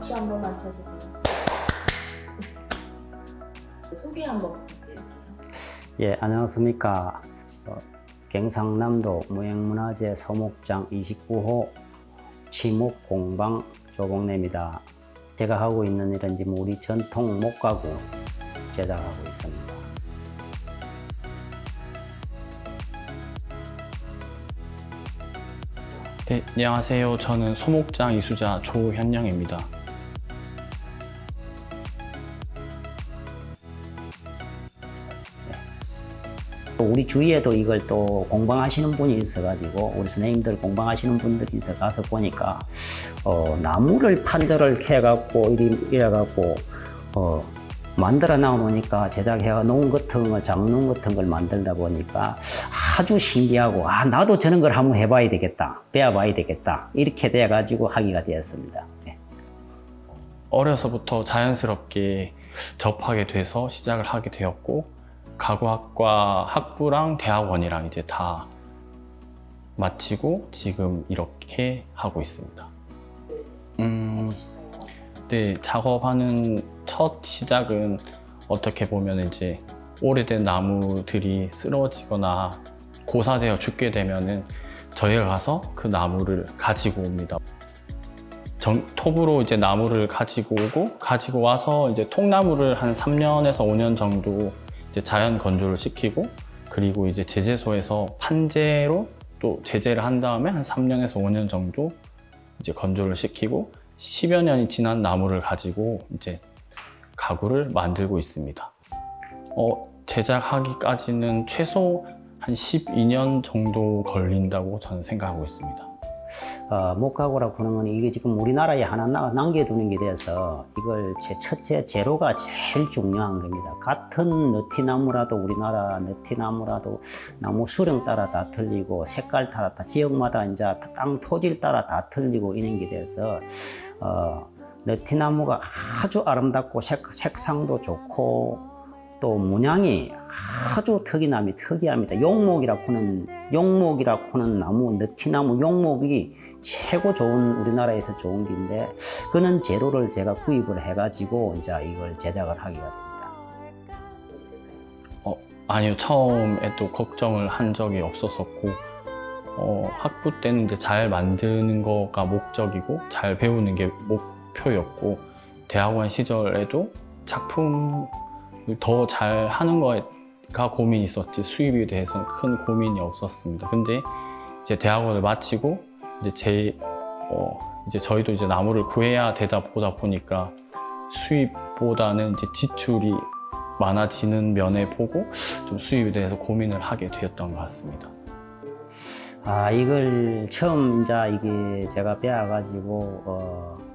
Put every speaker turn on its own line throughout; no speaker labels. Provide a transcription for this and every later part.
박수 한 번만 쳐주세요. 소개 한번 부탁드릴게요.
예, 안녕하십니까. 경상남도 무형문화재 서목장 29호 치목공방 조봉래입니다. 제가 하고 있는 일은 이제 우리 전통 목가구 제작하고 있습니다.
네, 안녕하세요. 저는 소목장 이수자 조현영입니다.
우리 주위에도 이걸 또 공방하시는 분이 있어가지고 우리 선생님들 공방하시는 분들이 있어 가서 보니까 나무를 판절을 해갖고 이래갖고 만들어 나오니까 제작해 놓은 같은 걸 장롱 같은 걸 만들다 보니까 아주 신기하고 나도 저런 걸 한번 해봐야 되겠다, 배워봐야 되겠다 이렇게 돼가지고 하기가 되었습니다. 네.
어려서부터 자연스럽게 접하게 돼서 시작을 하게 되었고 가구학과 학부랑 대학원이랑 이제 다 마치고 지금 이렇게 하고 있습니다. 네, 작업하는 첫 시작은 어떻게 보면 이제 오래된 나무들이 쓰러지거나 고사되어 죽게 되면은 저희가 가서 그 나무를 가지고 옵니다. 톱으로 이제 나무를 가지고 오고 가지고 와서 이제 통나무를 한 3년에서 5년 정도 이제 자연 건조를 시키고 그리고 이제 제재소에서 판재로 또 제재를 한 다음에 한 3년에서 5년 정도 이제 건조를 시키고 10여 년이 지난 나무를 가지고 이제 가구를 만들고 있습니다. 제작하기까지는 최소 한 12년 정도 걸린다고 저는 생각하고 있습니다.
목가구라고 하는 건 이게 지금 우리나라에 하나 남겨두는 게 돼서 이걸 첫째 재료가 제일 중요한 겁니다. 같은 느티나무라도 우리나라 느티나무라도 나무 수령 따라 다 틀리고 색깔 따라 다 지역마다 이제 땅 토질 따라 다 틀리고 이런 게 돼서 느티나무가 아주 아름답고 색상도 좋고 또 문양이 아주 특이합니다. 용목이라고 하는 나무, 느티나무 용목이 최고 좋은 우리나라에서 좋은 게인데 그런 재료를 제가 구입을 해가지고 이제 이걸 제작을 하기가 됩니다.
아니요, 처음에 또 걱정을 한 적이 없었었고 학부 때는 이제 잘 만드는 거가 목적이고 잘 배우는 게 목표였고 대학원 시절에도 작품 더 잘 하는 거가 고민이 있었지 수입에 대해서는 큰 고민이 없었습니다. 근데 이제 대학원을 마치고 이제 이제 저희도 이제 나무를 구해야 되다 보니까 수입보다는 이제 지출이 많아지는 면에 보고 좀 수입에 대해서 고민을 하게 되었던 것 같습니다.
이걸 처음 이제 이게 제가 배워가지고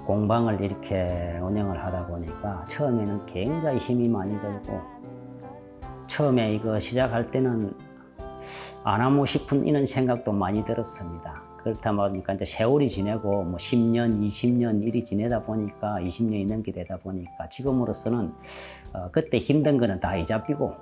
공방을 이렇게 운영을 하다 보니까 처음에는 굉장히 힘이 많이 들고 처음에 이거 시작할 때는 안 하고 싶은 이런 생각도 많이 들었습니다. 그렇다 보니까 이제 세월이 지내고 뭐 10년, 20년 일이 지내다 보니까 20년이 넘게 되다 보니까 지금으로서는 그때 힘든 거는 다 잊어버리고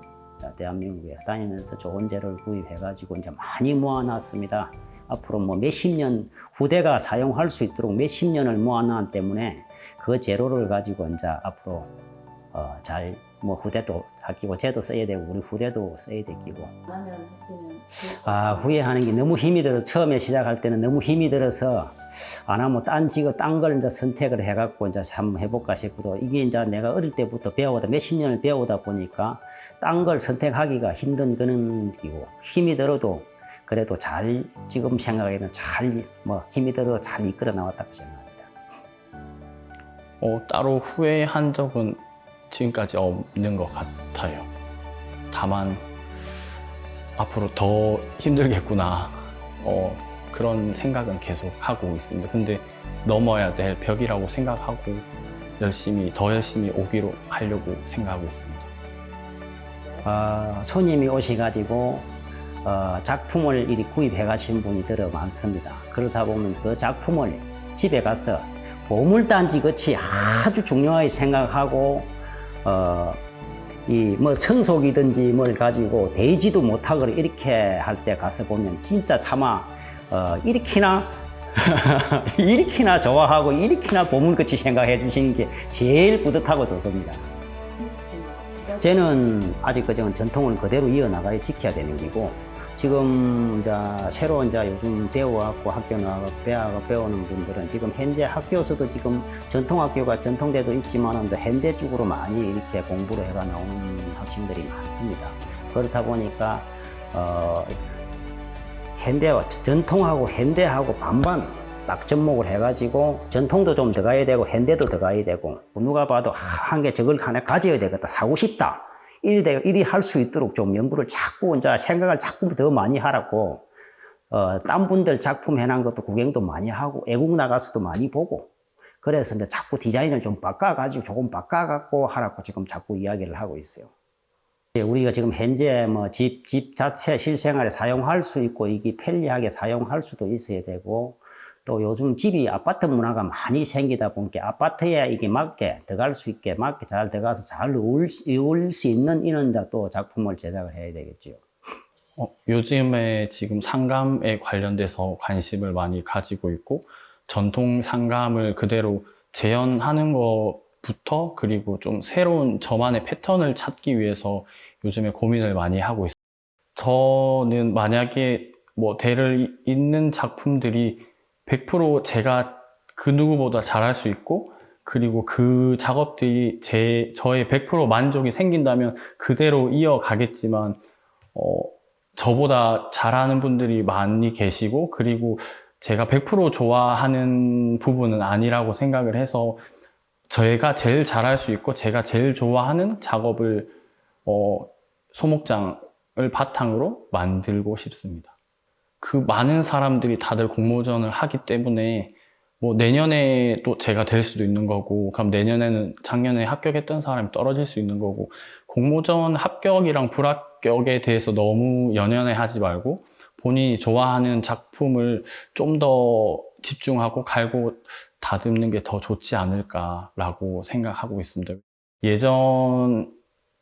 대한민국에 다니면서 좋은 재료를 구입해가지고 이제 많이 모아놨습니다. 앞으로 뭐 몇십 년 후대가 사용할 수 있도록 몇십 년을 모아놨기 때문에 그 재료를 가지고 이제 앞으로 잘 뭐 후대도 아끼고 쟤도 써야 되고 우리 후대도 써야 되고. 후회하는 게 너무 힘이 들어서 처음에 시작할 때는 너무 힘이 들어서 안 하면 딴 걸 이제 선택을 해갖고 이제 한번 해볼까 싶고도 이게 이제 내가 어릴 때부터 배우다 몇십 년을 배우다 보니까 딴 걸 선택하기가 힘든 그런 기고 힘이 들어도 그래도 잘 지금 생각에는 잘 힘이 들어도 잘 이끌어 나왔다고 생각합니다.
따로 후회한 적은 지금까지 없는 것 같아요. 다만 앞으로 더 힘들겠구나 그런 생각은 계속 하고 있습니다. 근데 넘어야 될 벽이라고 생각하고 더 열심히 오기로 하려고 생각하고 있습니다.
손님이 오셔가지고 작품을 이리 구입해 가신 분이 많습니다. 그러다 보면 그 작품을 집에 가서 보물단지 같이 아주 중요하게 생각하고 이 뭐 청소기든지 뭘 가지고 대지도 못하고 이렇게 할 때 가서 보면 진짜 차마 이렇게나 이렇게나 좋아하고 이렇게나 보물같이 생각해 주시는 게 제일 뿌듯하고 좋습니다. 저는 아직 그저 전통을 그대로 이어나가야 지켜야 되는 거고, 지금 이제 새로 이제 요즘 배워갖고 학교 나가고 배우는 분들은 지금 현재 학교에서도 지금 전통학교가 전통대도 있지만은 현대 쪽으로 많이 이렇게 공부를 해가 나오는 학생들이 많습니다. 그렇다 보니까 현대와 전통하고 현대하고 반반 딱 접목을 해가지고 전통도 좀 더 가야 되고 현대도 더 가야 되고, 누가 봐도 한 개 저걸 하나 가져야 되겠다, 사고 싶다, 이리 할 수 있도록 좀 연구를 자꾸 이제 생각을 자꾸 더 많이 하라고, 딴 분들 작품 해놓은 것도 구경도 많이 하고 외국 나가서도 많이 보고, 그래서 이제 자꾸 디자인을 좀 바꿔가지고 조금 바꿔갖고 하라고 지금 자꾸 이야기를 하고 있어요. 우리가 지금 현재 뭐 집 자체 실생활에 사용할 수 있고 이게 편리하게 사용할 수도 있어야 되고, 또 요즘 집이 아파트 문화가 많이 생기다 보니까 아파트에 이게 맞게 들어갈 수 있게 맞게 잘 들어가서 잘 어울릴 수 있는 이런 또 작품을 제작을 해야 되겠죠.
요즘에 지금 상감에 관련돼서 관심을 많이 가지고 있고, 전통 상감을 그대로 재현하는 것부터, 그리고 좀 새로운 저만의 패턴을 찾기 위해서 요즘에 고민을 많이 하고 있어요. 저는 만약에 뭐 대를 잇는 작품들이 100% 제가 그 누구보다 잘할 수 있고, 그리고 그 작업들이 저의 100% 만족이 생긴다면 그대로 이어가겠지만, 저보다 잘하는 분들이 많이 계시고, 그리고 제가 100% 좋아하는 부분은 아니라고 생각을 해서 제가 제일 잘할 수 있고 제가 제일 좋아하는 작업을 소목장을 바탕으로 만들고 싶습니다. 그 많은 사람들이 다들 공모전을 하기 때문에 뭐 내년에 또 제가 될 수도 있는 거고, 그럼 내년에는 작년에 합격했던 사람이 떨어질 수 있는 거고, 공모전 합격이랑 불합격에 대해서 너무 연연해 하지 말고 본인이 좋아하는 작품을 좀 더 집중하고 갈고 다듬는 게 더 좋지 않을까라고 생각하고 있습니다. 예전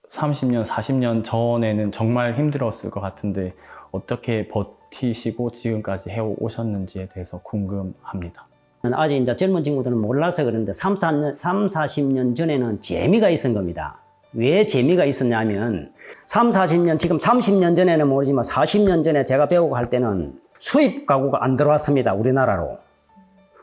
30년, 40년 전에는 정말 힘들었을 것 같은데 어떻게 버티시고 지금까지 해오셨는지에 대해서 궁금합니다.
아직 이제 젊은 친구들은 몰라서 그런데 40년 전에는 재미가 있었던 겁니다. 왜 재미가 있었냐면 40년, 지금 30년 전에는 모르지만 40년 전에 제가 배우고 할 때는 수입 가구가 안 들어왔습니다, 우리나라로.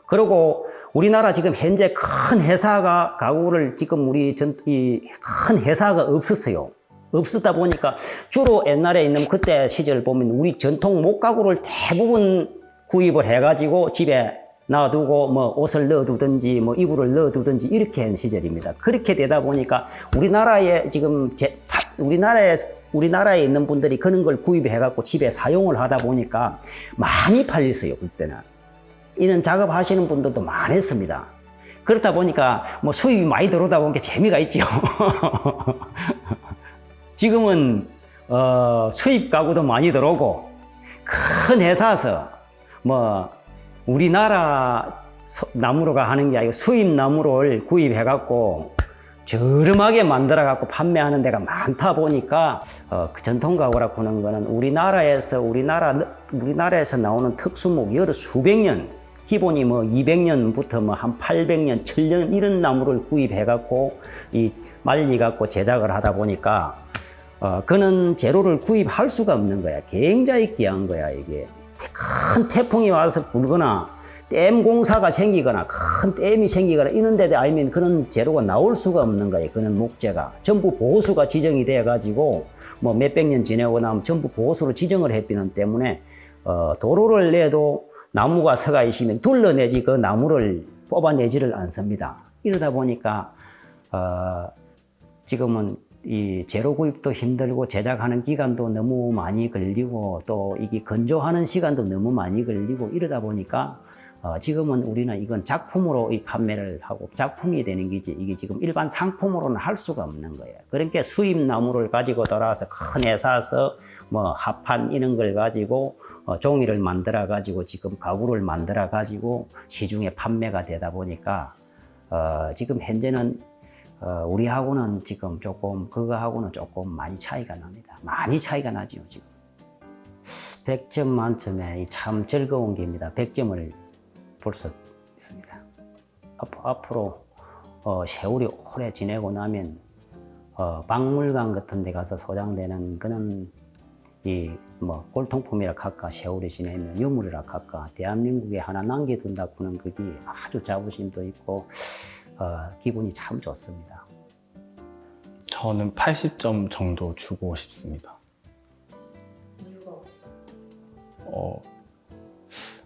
그리고 우리나라 지금 현재 큰 회사가 가구를 지금 큰 회사가 없었어요. 없었다 보니까 주로 옛날에 있는 그때 시절 보면 우리 전통 목가구를 대부분 구입을 해가지고 집에 놔두고 뭐 옷을 넣어두든지 뭐 이불을 넣어두든지 이렇게 한 시절입니다. 그렇게 되다 보니까 우리나라에 지금 우리나라에 있는 분들이 그런 걸 구입해갖고 집에 사용을 하다 보니까 많이 팔렸어요, 그때는. 이런 작업하시는 분들도 많았습니다. 그렇다 보니까 뭐 수입이 많이 들어오다 보니까 재미가 있죠. 지금은 수입 가구도 많이 들어오고 큰 회사에서 뭐 우리나라 나무로가 하는 게 아니고 수입 나무를 구입해 갖고 저렴하게 만들어 갖고 판매하는 데가 많다 보니까 그 전통 가구라고 하는 거는 우리나라에서 나오는 특수목 여러 수백 년, 기본이 뭐 200년부터 뭐 한 800년, 1000년 이런 나무를 구입해 갖고 말리 갖고 제작을 하다 보니까 그는 재료를 구입할 수가 없는 거야. 굉장히 귀한 거야, 이게. 큰 태풍이 와서 불거나 댐 공사가 생기거나 큰 댐이 생기거나 이런 데 아니면 그런 재료가 나올 수가 없는 거예요. 그런 목재가 전부 보수가 지정이 돼 가지고 뭐 몇백 년 지내고 나면 전부 보수로 지정을 했기 때문에 도로를 내도 나무가 서가 있으면 둘러내지 그 나무를 뽑아내지를 않습니다. 이러다 보니까 지금은 이 재료 구입도 힘들고 제작하는 기간도 너무 많이 걸리고 또 이게 건조하는 시간도 너무 많이 걸리고 이러다 보니까 지금은 우리는 이건 작품으로 이 판매를 하고 작품이 되는 거지 이게 지금 일반 상품으로는 할 수가 없는 거예요. 그러니까 수입 나무를 가지고 돌아와서 큰 회사에서 뭐 합판 이런 걸 가지고 종이를 만들어 가지고 지금 가구를 만들어 가지고 시중에 판매가 되다 보니까 지금 현재는 우리하고는 지금 조금 그거하고는 조금 많이 차이가 납니다. 많이 차이가 나죠 지금. 100점 만점에 참 즐거운 게입니다. 100점을 볼 수 있습니다. 앞으로 세월이 오래 지내고 나면 박물관 같은 데 가서 소장되는 그런 뭐 골통품이라 할까, 세월이 지내면 유물이라 할까, 대한민국에 하나 남겨둔다고는 그게 아주 자부심도 있고 기분이 참 좋습니다.
저는 80점 정도 주고 싶습니다.
이유가 혹시?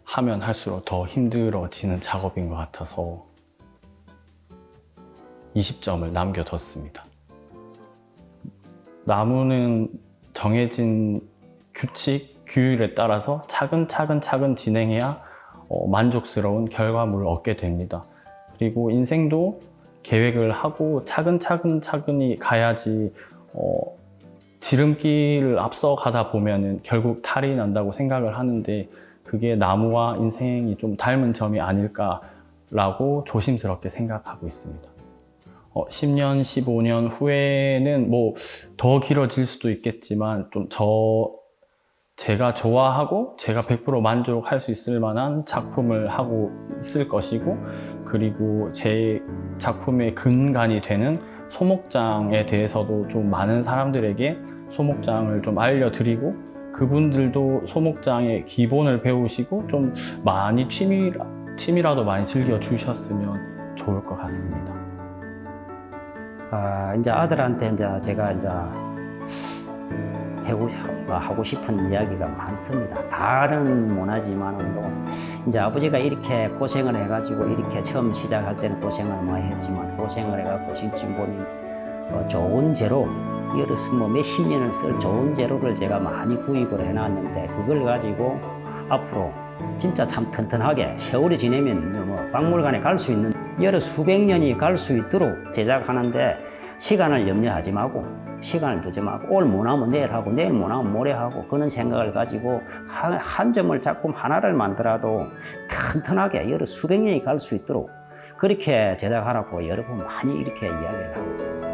하면 할수록 더 힘들어지는 작업인 것 같아서 20점을 남겨뒀습니다. 나무는 정해진 규칙, 규율에 따라서 차근차근 진행해야 만족스러운 결과물을 얻게 됩니다. 그리고 인생도 계획을 하고 차근차근히 가야지 지름길을 앞서가다 보면은 결국 탈이 난다고 생각을 하는데 그게 나무와 인생이 좀 닮은 점이 아닐까라고 조심스럽게 생각하고 있습니다. 10년, 15년 후에는 뭐 더 길어질 수도 있겠지만 좀 제가 좋아하고 제가 100% 만족할 수 있을 만한 작품을 하고 있을 것이고, 그리고 제 작품의 근간이 되는 소목장에 대해서도 좀 많은 사람들에게 소목장을 좀 알려드리고, 그분들도 소목장의 기본을 배우시고 좀 많이 취미라도 많이 즐겨주셨으면 좋을 것 같습니다.
이제 아들한테 이제 제가 이제 하고 싶은 이야기가 많습니다. 다른 문화지만도 이제 아버지가 이렇게 고생을 해가지고 이렇게 처음 시작할 때는 고생을 많이 했지만 고생을 해가지고 지금 보니 좋은 재료, 예를 들어서 뭐 몇십 년을 쓸 좋은 재료를 제가 많이 구입을 해놨는데 그걸 가지고 앞으로 진짜 참 튼튼하게 세월이 지내면 뭐 박물관에 갈 수 있는 여러 수백 년이 갈 수 있도록 제작하는데 시간을 염려하지 말고 시간을 두지 말고 오늘 못하면 내일 하고 내일 못하면 모레 하고 그런 생각을 가지고 한 점을 작품 하나를 만들어도 튼튼하게 여러 수백 년이 갈 수 있도록 그렇게 제작하라고 여러 번 많이 이렇게 이야기를 하고 있습니다.